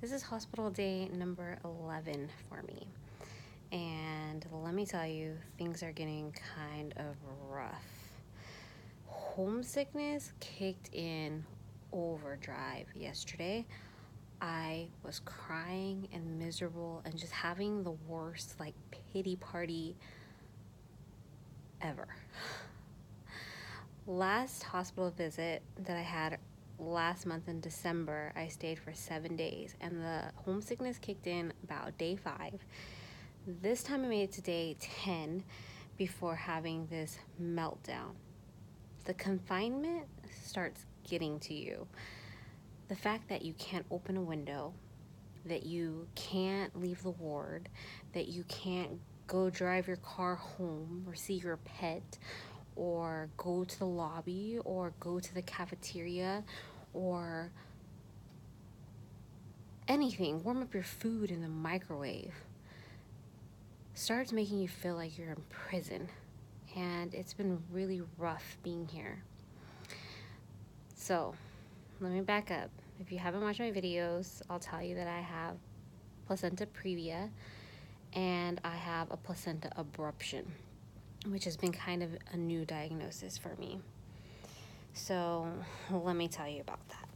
This is hospital day number 11 for me. And let me tell you, things are getting kind of rough. Homesickness kicked in overdrive yesterday. I was crying and miserable and just having the worst, pity party ever. Last hospital visit that I had last month in December, I stayed for 7 days, and the homesickness kicked in about day 5. This time I made it to day 10 before having this meltdown. The confinement starts getting to you. The fact that you can't open a window, that you can't leave the ward, that you can't go drive your car home or see your pet, or go to the lobby, or go to the cafeteria, or anything, warm up your food in the microwave, starts making you feel like you're in prison. And it's been really rough being here. So, let me back up. If you haven't watched my videos, I'll tell you that I have placenta previa and I have a placenta abruption, which has been kind of a new diagnosis for me. So let me tell you about that.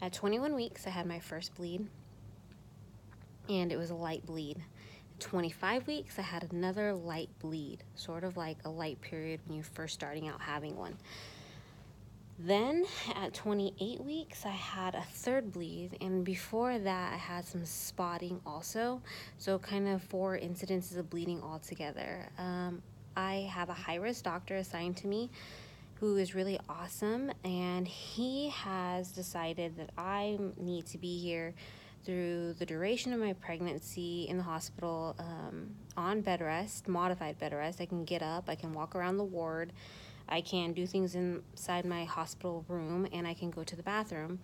At 21 weeks, I had my first bleed, and it was a light bleed. At 25 weeks, I had another light bleed, sort of like a light period when you're first starting out having one. Then at 28 weeks, I had a third bleed, and before that, I had some spotting also. So kind of 4 incidences of bleeding altogether. I have a high-risk doctor assigned to me who is really awesome, and he has decided that I need to be here through the duration of my pregnancy in the hospital on bedrest, modified bedrest. I can get up, I can walk around the ward, I can do things inside my hospital room, and I can go to the bathroom,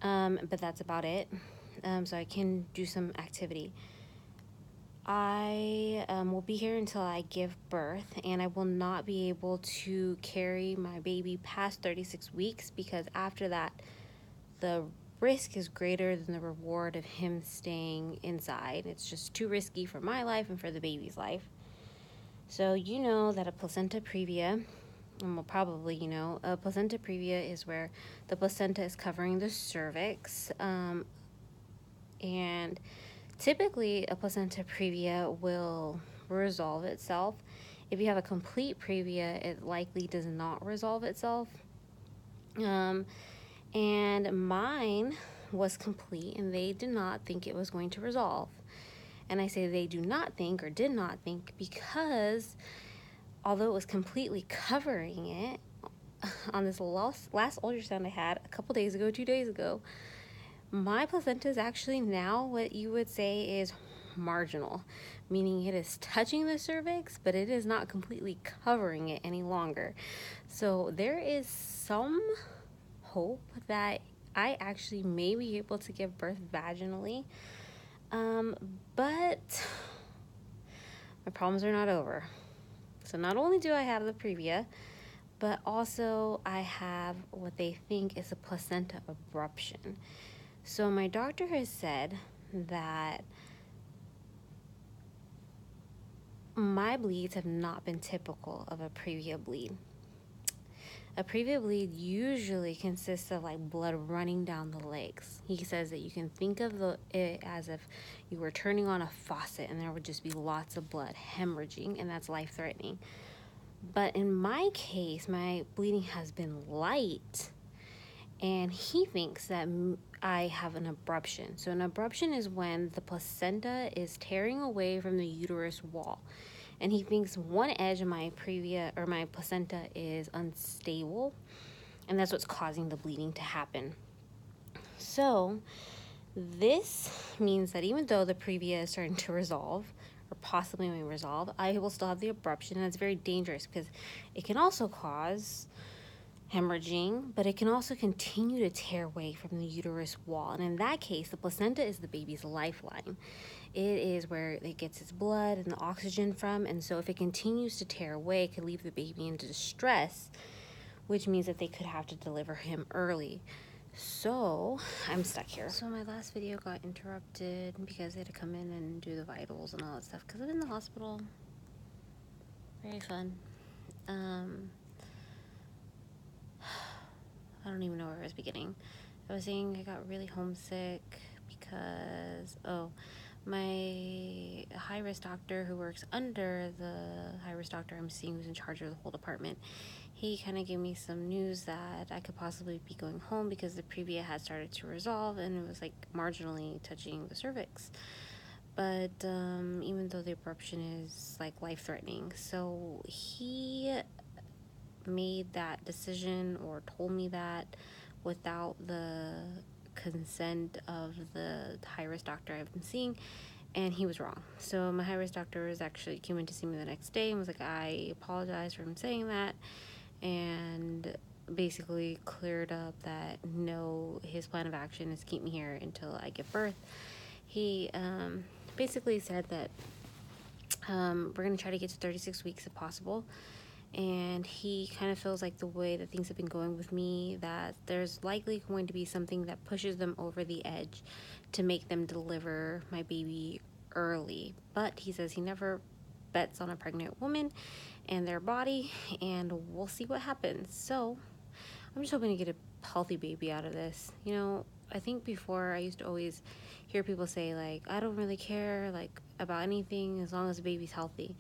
but that's about it. So I can do some activity. I will be here until I give birth, and I will not be able to carry my baby past 36 weeks because after that, the risk is greater than the reward of him staying inside. It's just too risky for my life and for the baby's life. So you know that a placenta previa, and well, probably you know, a placenta previa is where the placenta is covering the cervix, and typically a placenta previa will resolve itself. If you have a complete previa, it likely does not resolve itself. And mine was complete, and they did not think it was going to resolve. And I say they do not think or did not think because although it was completely covering it, on this last ultrasound I had a couple days ago, 2 days ago, my placenta is actually now what you would say is marginal, meaning it is touching the cervix, but it is not completely covering it any longer. So there is some hope that I actually may be able to give birth vaginally, but my problems are not over. So not only do I have the previa, but also I have what they think is a placenta abruption. So my doctor has said that my bleeds have not been typical of a previa bleed. A previa bleed usually consists of blood running down the legs. He says that you can think of it as if you were turning on a faucet and there would just be lots of blood hemorrhaging, and that's life-threatening. But in my case, my bleeding has been light, and he thinks that I have an abruption. So an abruption is when the placenta is tearing away from the uterus wall. And he thinks one edge of my previa or my placenta is unstable, and that's what's causing the bleeding to happen. So this means that even though the previa is starting to resolve, or possibly may resolve, I will still have the abruption, and it's very dangerous because it can also cause hemorrhaging, but it can also continue to tear away from the uterus wall. And in that case, the placenta is the baby's lifeline. It is where it gets its blood and the oxygen from, and so if it continues to tear away, it could leave the baby into distress, which means that they could have to deliver him early. So I'm stuck here. So my last video got interrupted because they had to come in and do the vitals and all that stuff because I'm in the hospital. Very fun. I don't even know where I was beginning. I was saying I got really homesick because, my high-risk doctor who works under the high-risk doctor I'm seeing who's in charge of the whole department, he kind of gave me some news that I could possibly be going home because the previa had started to resolve and it was like marginally touching the cervix. But even though the abruption is like life-threatening, so he made that decision or told me that without the consent of the high-risk doctor I've been seeing, and he was wrong. So my high-risk doctor came in to see me the next day and was like, I apologize for him saying that, and basically cleared up that no, his plan of action is keep me here until I give birth. He basically said that we're going to try to get to 36 weeks if possible. And he kind of feels like the way that things have been going with me, that there's likely going to be something that pushes them over the edge to make them deliver my baby early. But he says he never bets on a pregnant woman and their body, and we'll see what happens. So I'm just hoping to get a healthy baby out of this. You know, I think before I used to always hear people say, like, I don't really care, like, about anything as long as the baby's healthy.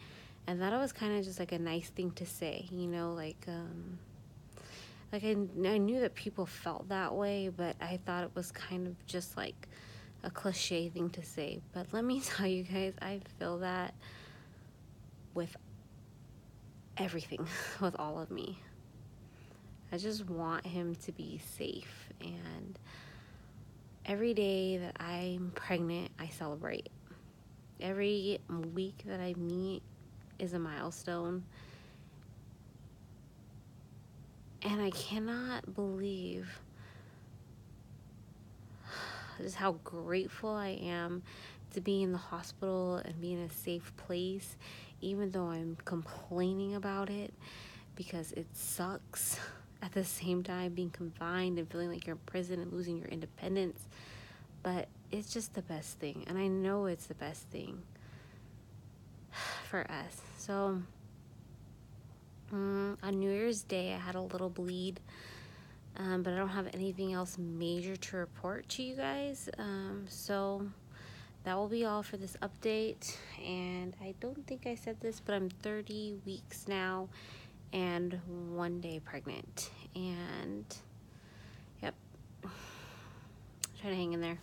And that was kind of just like a nice thing to say, you know, like I knew that people felt that way, but I thought it was kind of just like a cliche thing to say. But let me tell you guys, I feel that with everything, with all of me. I just want him to be safe, and every day that I'm pregnant, I celebrate. Every week that I meet is a milestone. And I cannot believe just how grateful I am to be in the hospital and be in a safe place, even though I'm complaining about it because it sucks. At the same time, being confined and feeling like you're in prison and losing your independence. But it's just the best thing. And I know it's the best thing for us. So on New Year's Day, I had a little bleed. But I don't have anything else major to report to you guys. So that will be all for this update. And I don't think I said this, but I'm 30 weeks now and 1 day pregnant. And yep, trying to hang in there.